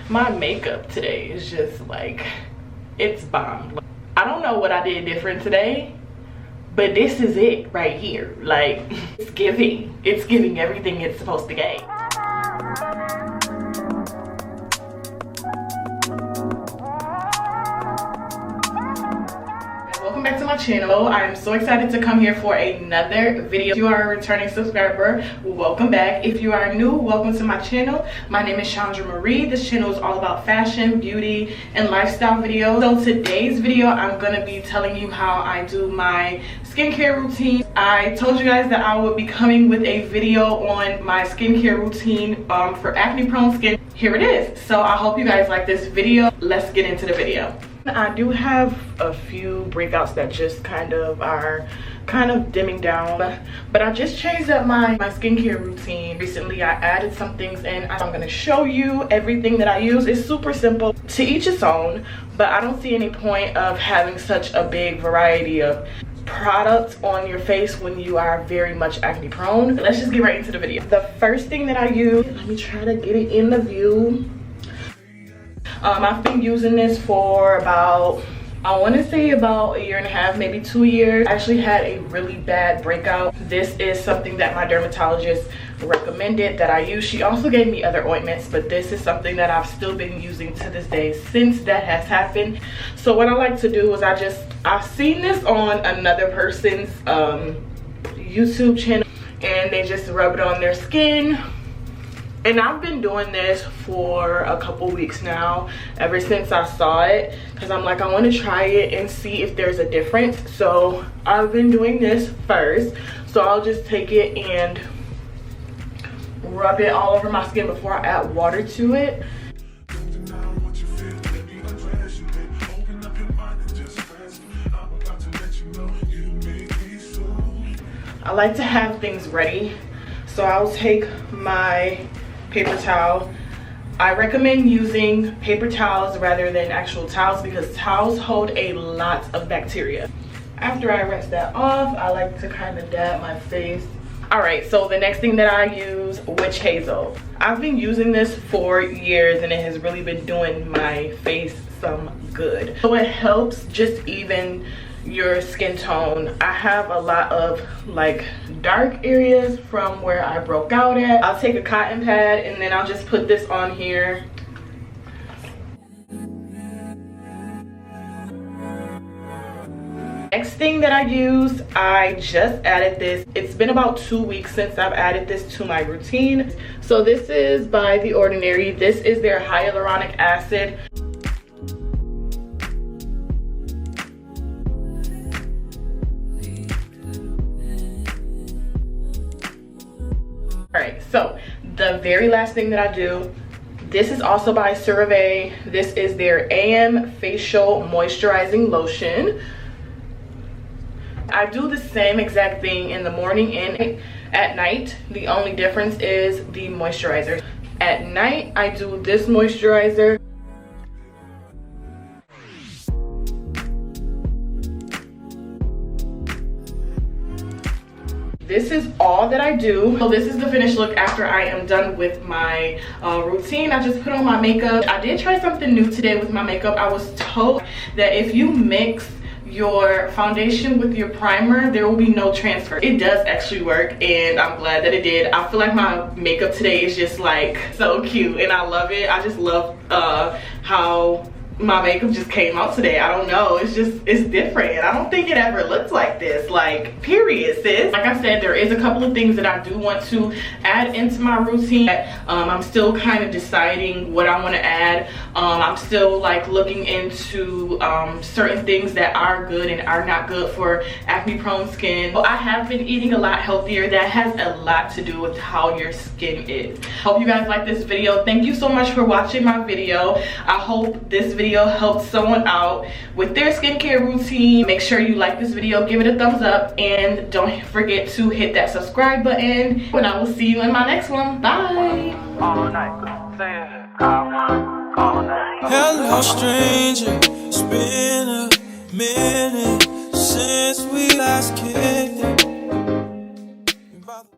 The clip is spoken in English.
My makeup today is just like, it's bomb. I don't know what I did different today, but this is it right here. Like, it's giving everything it's supposed to give. Welcome back to my channel. I am so excited to come here for another video. If you are a returning subscriber, welcome back. If you are new, welcome to my channel. My name is Chandra Marie. This channel is all about fashion, beauty, and lifestyle videos. So today's video, I'm gonna be telling you how I do my skincare routine. I told you guys that I would be coming with a video on my skincare routine for acne prone skin. Here it is. So I hope you guys like this video. Let's get into the video. I do have a few breakouts that just are dimming down, but I just changed up my skincare routine recently. I added some things in. I'm going to show you everything that I use. It's super simple, to each its own, but I don't see any point of having such a big variety of products on your face when you are very much acne prone. Let's just get right into the video. The first thing that I use, let me try to get it in the view. I've been using this for about, I want to say about a year and a half, maybe 2 years. I actually had a really bad breakout. This is something that my dermatologist recommended that I use. She also gave me other ointments, but this is something that I've still been using to this day since that has happened. So what I like to do is I've seen this on another person's YouTube channel, and they just rub it on their skin. And I've been doing this for a couple weeks now, ever since I saw it, because I'm like, I want to try it and see if there's a difference. So I've been doing this first. So I'll just take it and rub it all over my skin before I add water to it. I like to have things ready. So I'll take my paper towel. I recommend using paper towels rather than actual towels because towels hold a lot of bacteria. After I rinse that off, I like to kind of dab my face. All right, so the next thing that I use, witch hazel. I've been using this for years and it has really been doing my face some good. So it helps just even your skin tone. I have a lot of like dark areas from where I broke out at. I'll take a cotton pad and then I'll just put this on here. Next thing that I use, I just added this. It's been about 2 weeks since I've added this to my routine. So this is by The Ordinary. This is their hyaluronic acid. Alright, so the very last thing that I do, this is also by CeraVe. This is their AM Facial Moisturizing Lotion. I do the same exact thing in the morning and at night. The only difference is the moisturizer. At night, I do this moisturizer. This is all that I do. So this is the finished look after I am done with my routine. I just put on my makeup. I did try something new today with my makeup. I was told that if you mix your foundation with your primer, there will be no transfer. It does actually work, and I'm glad that it did. I feel like my makeup today is just like so cute and I love it. I just love how my makeup just came out today. I don't know, it's different. I don't think it ever looked like this, like, period, sis. Like I said, there is a couple of things that I do want to add into my routine. I'm still kind of deciding what I want to add. I'm still like looking into certain things that are good and are not good for acne prone skin. Well, I have been eating a lot healthier. That has a lot to do with how your skin is. Hope you guys like this video. Thank you so much for watching my video. I hope this video helped someone out with their skincare routine. Make sure you like this video, give it a thumbs up, and don't forget to hit that subscribe button. And I will see you in my next one. Bye. Hello stranger, it's been a minute since we last kicked it.